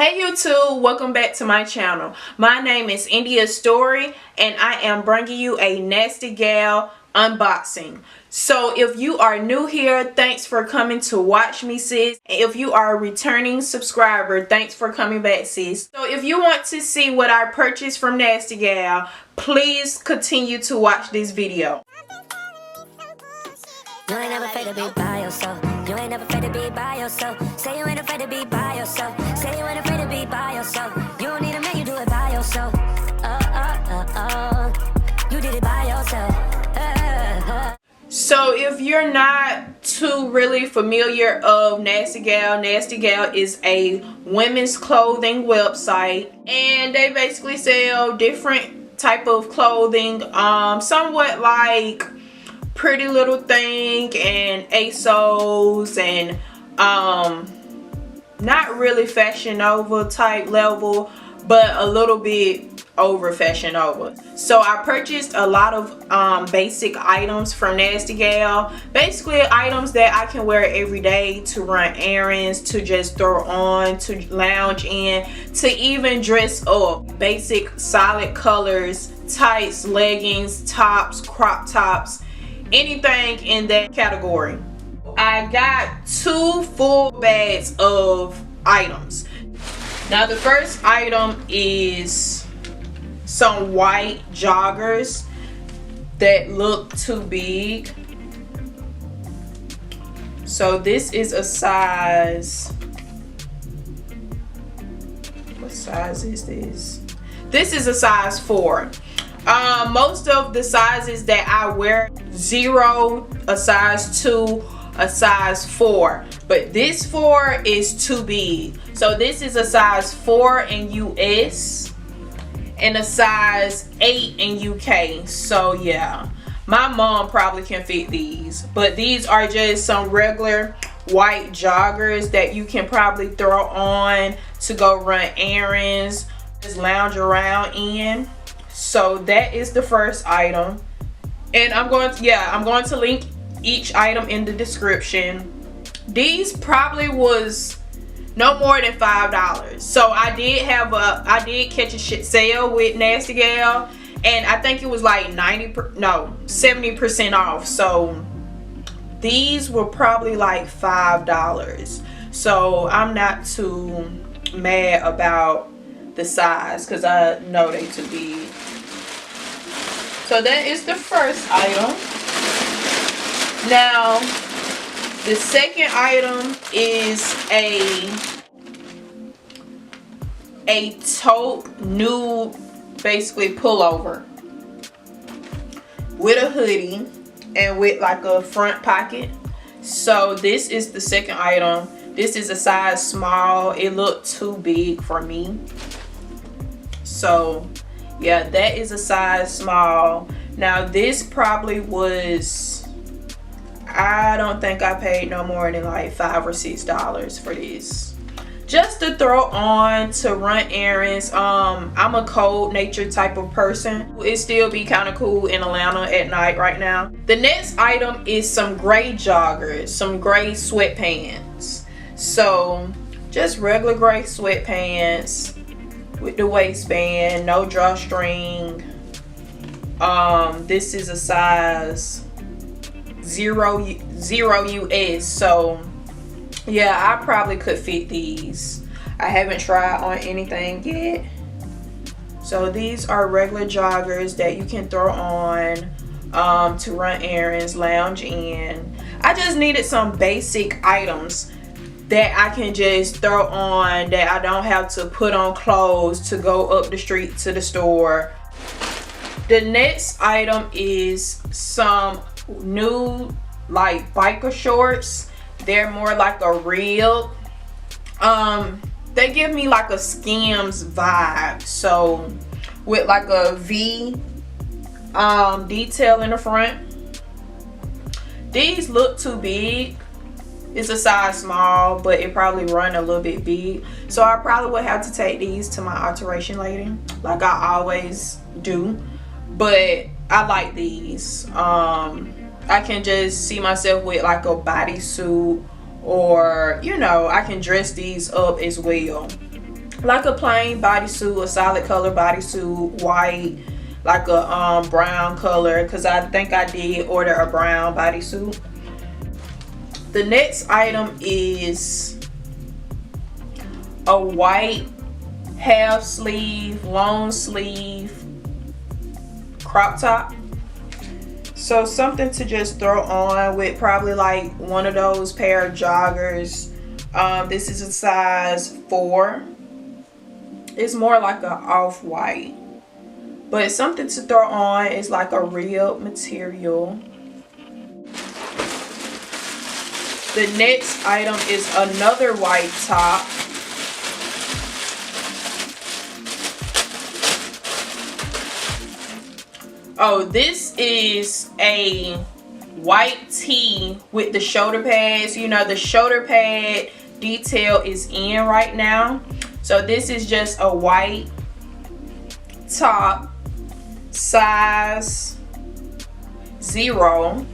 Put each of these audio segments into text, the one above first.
Hey YouTube, welcome back to my channel. My name is India Story and I am bringing you a Nasty Gal unboxing. So if you are new here, thanks for coming to watch me, sis. And if you are a returning subscriber, thanks for coming back, sis. So if you want to see what I purchased from Nasty Gal, please continue to watch this video. You ain't never afraid to be by yourself. You ain't never afraid to be by yourself. Say you ain't afraid to be by yourself. Say you ain't afraid to be by yourself. You don't need a man, you do it by yourself. You did it by yourself. So if you're not too really familiar of Nasty Gal is a women's clothing website, and they basically sell different type of clothing, somewhat like Pretty Little Thing and ASOS, and not really Fashion Nova type level, but a little bit over Fashion Nova. So I purchased a lot of basic items from Nasty Gal, basically items that I can wear every day, to run errands, to just throw on, to lounge in, to even dress up. Basic solid colors, tights, leggings, tops, crop tops, anything in that category. I got 2 full bags of items. Now the first item is some white joggers that look too big. So this is a size, what size is this? This is a size 4. Most of the sizes that I wear, 0, a size 2, a size 4, but this 4 is too big. So this is a size 4 in US and a size 8 in UK. So yeah, my mom probably can fit these, but these are just some regular white joggers that you can probably throw on to go run errands, just lounge around in. So that is the first item, and I'm going to link each item in the description. These probably was no more than $5. So I did catch a shit sale with Nasty Gal, and I think it was like 70% off. So these were probably like $5. So I'm not too mad about the size, because I know they too big. So that is the first item. Now the second item is a taupe nude, basically pullover with a hoodie and with like a front pocket. So this is the second item. This is a size small. It looked too big for me. So yeah, that is a size small. Now this probably was, I don't think I paid no more than like $5 or $6 for this, just to throw on to run errands. I'm a cold nature type of person. It still be kind of cool in Atlanta at night right now. The next item is some gray joggers, some gray sweatpants. So just regular gray sweatpants with the waistband, no drawstring. This is a size 0 US. So yeah, I probably could fit these. I haven't tried on anything yet. So these are regular joggers that you can throw on to run errands, lounge in. I just needed some basic items that I can just throw on, that I don't have to put on clothes to go up the street to the store. The next item is some new like biker shorts. They're more like a rib. They give me like a Skims vibe. So with like a V detail in the front. These look too big. It's a size small, but it probably run a little bit big. So I probably would have to take these to my alteration lady, like I always do. But I like these. I can just see myself with like a bodysuit, or you know, I can dress these up as well. like a plain bodysuit, a solid color bodysuit, white, like a brown color, because I think I did order a brown bodysuit. The next item is a white half sleeve, long sleeve crop top. So something to just throw on with probably like one of those pair of joggers. This is a size 4. It's more like a off-white, but it's something to throw on. It's like a real material. The next item is another white top. Oh, this is a white tee with the shoulder pads. You know, the shoulder pad detail is in right now. So this is just a white top, size 0.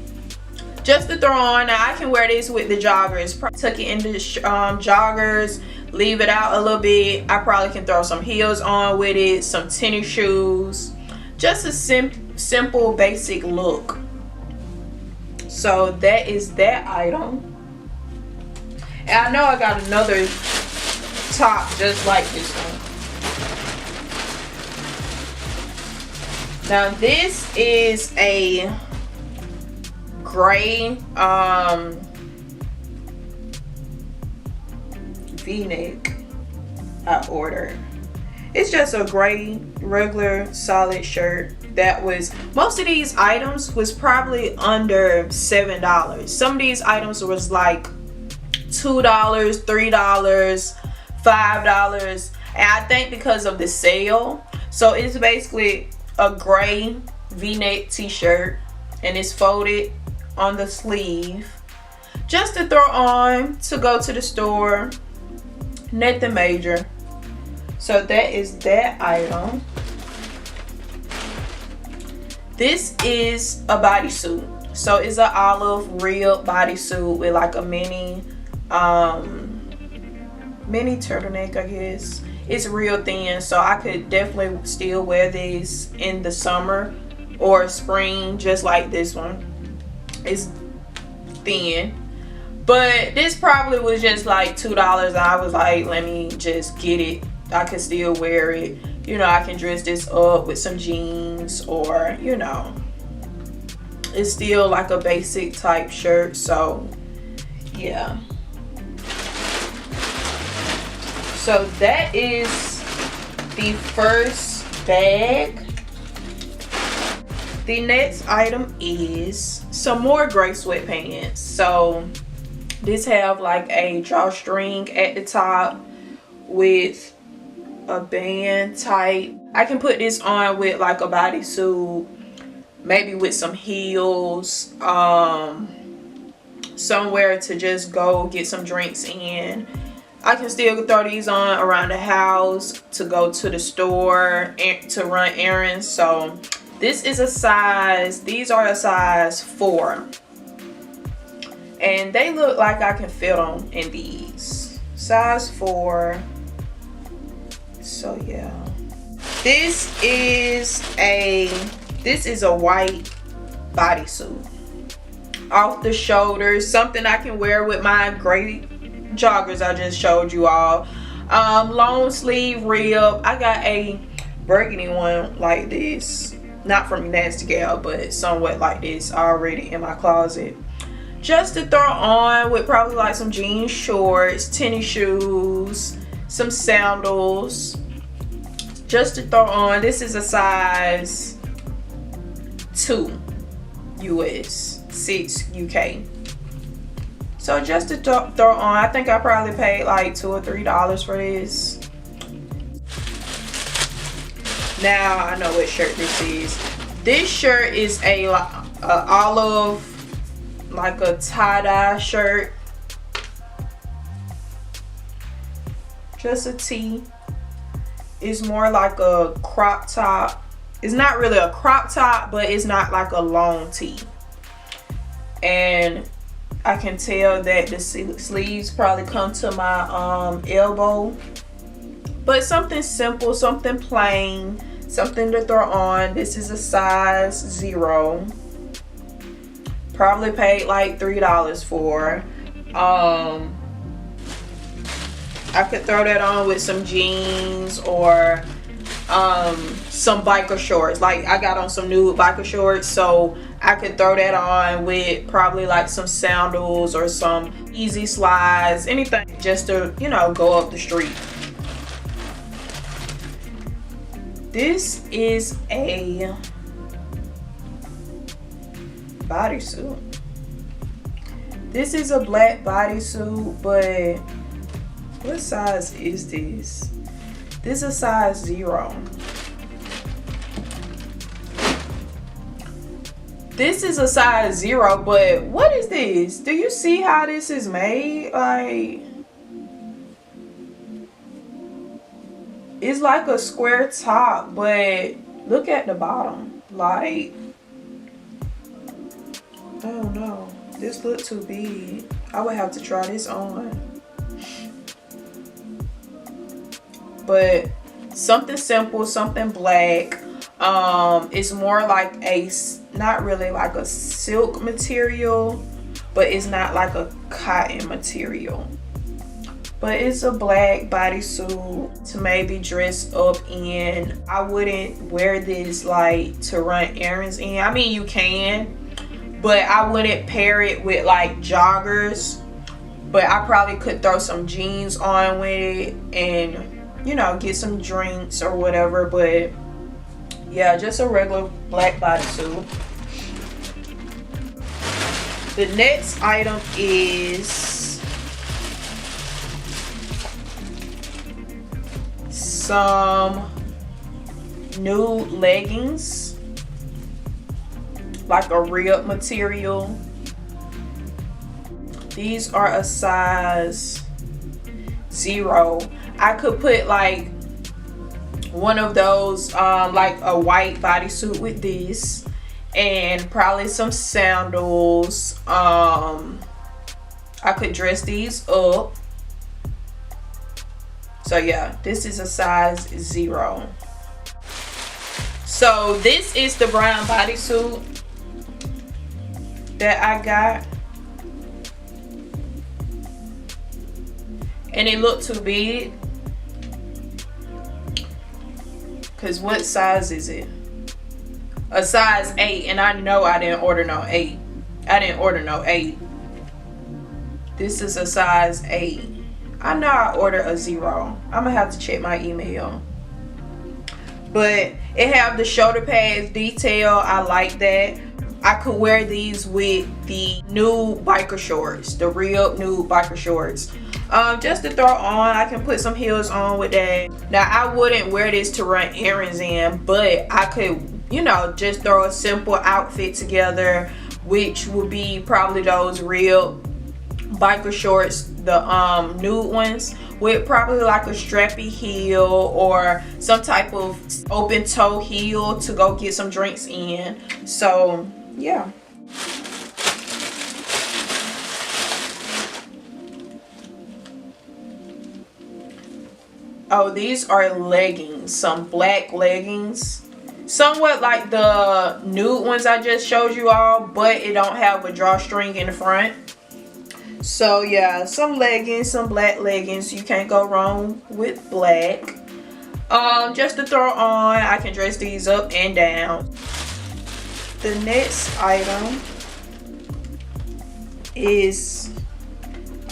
Just to throw on. Now I can wear this with the joggers. Tuck it into the joggers, leave it out a little bit. I probably can throw some heels on with it, some tennis shoes. Just a simple basic look. So that is that item. And I know I got another top just like this one. Now this is a gray V-neck I ordered. It's just a gray regular solid shirt that was, most of these items was probably under $7. Some of these items was like $2, $3, $5, and I think because of the sale. So it's basically a gray V-neck t-shirt, and it's folded on the sleeve, just to throw on to go to the store. Nothing major. So that is that item. This is a bodysuit. So it's an olive real bodysuit with like a mini turtleneck, I guess. It's real thin, so I could definitely still wear these in the summer or spring, just like this one. It's thin, but this probably was just like $2. I was like, let me just get it. I can still wear it. You know, I can dress this up with some jeans, or, you know, it's still like a basic type shirt. So yeah. So that is the first bag. The next item is some more gray sweatpants. So this have like a drawstring at the top with a band type. I can put this on with like a bodysuit, maybe with some heels, somewhere to just go get some drinks in. I can still throw these on around the house, to go to the store, and to run errands. So this is a size, these are a size 4, and they look like I can fit them in these. Size 4. So yeah, this is a white bodysuit, off the shoulders, something I can wear with my gray joggers I just showed you all. Long sleeve rib. I got a burgundy one like this, not from Nasty Gal, but somewhat like this already in my closet, just to throw on with probably like some jean shorts, tennis shoes, some sandals, just to throw on. This is a size 2 US, 6 UK. So just to throw on, I think I probably paid like $2 or $3 for this. Now I know what shirt this is. This shirt is a olive, like a tie-dye shirt. Just a tee. It's more like a crop top. It's not really a crop top, but it's not like a long tee. And I can tell that the sleeves probably come to my elbow. but something simple, something plain, something to throw on. This is a size 0. Probably paid like $3 for. I could throw that on with some jeans or some biker shorts. Like I got on some nude biker shorts, so I could throw that on with probably like some sandals or some easy slides, anything just to, you know, go up the street. This is a bodysuit. This is a black bodysuit, but what size is this? This is a size 0. This is a size 0, but what is this? Do you see how this is made? Like, it's like a square top, but look at the bottom. Like, oh no, this look too big. I would have to try this on. But something simple, something black. It's more like a, not really like a silk material, but it's not like a cotton material. But it's a black bodysuit to maybe dress up in. I wouldn't wear this like to run errands in. I mean, you can, but I wouldn't pair it with like joggers. But I probably could throw some jeans on with it and, you know, get some drinks or whatever. But yeah, just a regular black bodysuit. The next item is some nude leggings, like a rib material. These are a size 0. I could put like one of those like a white bodysuit with this, and probably some sandals. I could dress these up. So yeah, this is a size 0. So this is the brown bodysuit that I got, and it looked too big. Cause what size is it? A size 8, and I know I didn't order no 8. I didn't order no 8. This is a size 8. I know I ordered a 0. I'm gonna have to check my email. But it have the shoulder pads detail. I like that. I could wear these with the nude biker shorts, the real nude biker shorts. Just to throw on. I can put some heels on with that. Now I wouldn't wear this to run errands in, but I could, you know, just throw a simple outfit together, which would be probably those real biker shorts, the nude ones, with probably like a strappy heel or some type of open toe heel to go get some drinks in. So yeah. Oh, these are leggings, some black leggings, somewhat like the nude ones I just showed you all, but it don't have a drawstring in the front. So yeah, some leggings, some black leggings. You can't go wrong with black. Just to throw on. I can dress these up and down. The next item is,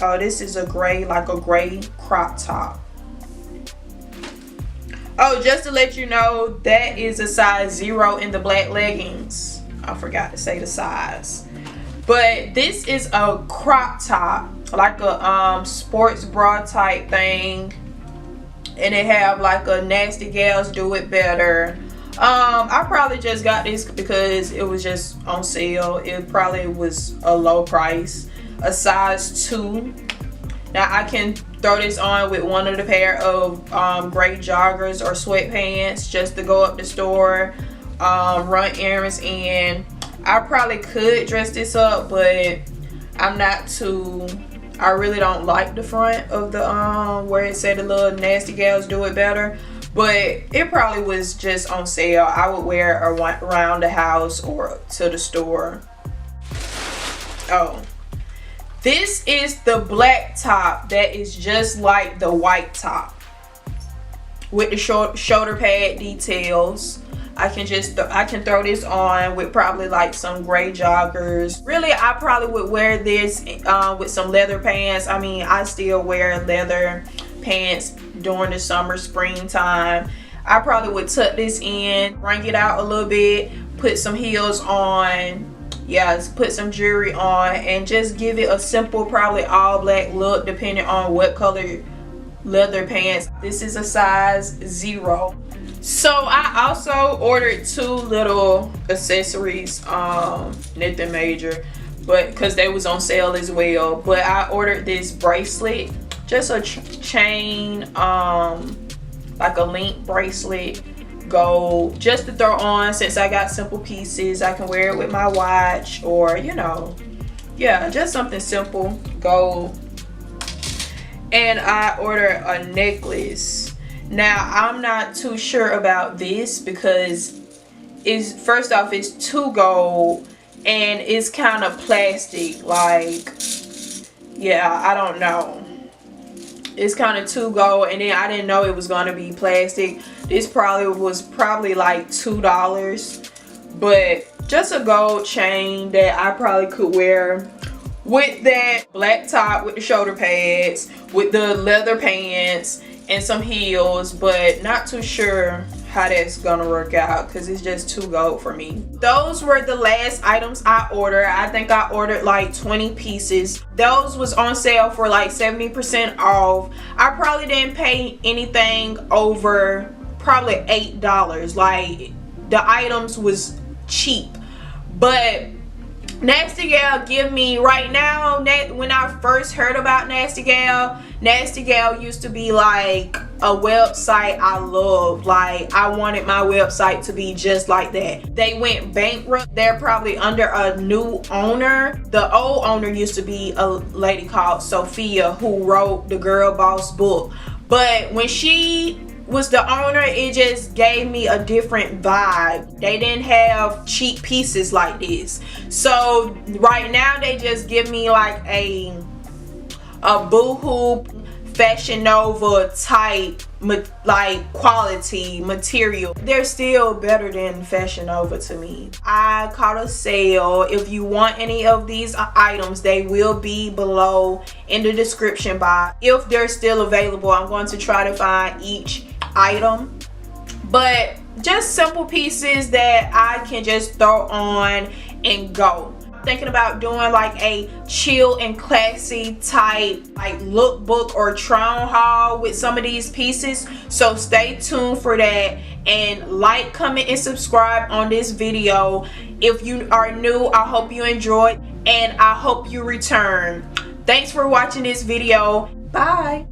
oh, this is a gray, like a gray crop top. Oh, just to let you know, that is a size 0 in the black leggings. I forgot to say the size. But this is a crop top, like a sports bra type thing. And it have like a Nasty Gals Do It Better. I probably just got this because it was just on sale. It probably was a low price. A size 2. Now I can throw this on with one of the pair of gray joggers or sweatpants just to go up the store, run errands in. I probably could dress this up, but I'm not too I really don't like the front of the where it said the little nasty gals do it better, but it probably was just on sale. I would wear it around the house or to the store. Oh, this is the black top that is just like the white top with the shoulder pad details. I can throw this on with probably like some gray joggers. Really, I probably would wear this with some leather pants. I mean, I still wear leather pants during the summer, springtime. I probably would tuck this in, bring it out a little bit, put some heels on, yes, put some jewelry on, and just give it a simple, probably all black look depending on what color leather pants. This is a size 0. So I also ordered 2 little accessories, nothing major, but because they was on sale as well. But I ordered this bracelet, just a chain, like a link bracelet, gold, just to throw on. Since I got simple pieces, I can wear it with my watch, or you know, yeah, just something simple, gold. And I ordered a necklace. Now, I'm not too sure about this because first off, it's too gold and it's kind of plastic. Like, yeah, I don't know. It's kind of too gold, and then I didn't know it was going to be plastic. This was probably like $2, but just a gold chain that I probably could wear with that black top with the shoulder pads, with the leather pants, and some heels, but not too sure how that's gonna work out because it's just too gold for me. Those were the last items I ordered. I think I ordered like 20 pieces. Those was on sale for like 70% off. I probably didn't pay anything over probably $8. Like, the items was cheap. But Nasty Gal give me right now, when I first heard about Nasty Gal used to be like a website I loved. Like, I wanted my website to be just like that. They went bankrupt. They're probably under a new owner. The old owner used to be a lady called Sophia, who wrote the Girl Boss book. But when she was the owner, it just gave me a different vibe. They didn't have cheap pieces like this. So right now they just give me like a boohoo Fashion Nova type like quality material. They're still better than Fashion Nova to me. I caught a sale. If you want any of these items, they will be below in the description box. If they're still available, I'm going to try to find each item. But just simple pieces that I can just throw on and go. Thinking about doing like a chill and classy type like lookbook or try on haul with some of these pieces, so stay tuned for that. And like, comment, and subscribe on this video. If you are new, I hope you enjoyed, and I hope you return. Thanks for watching this video. Bye.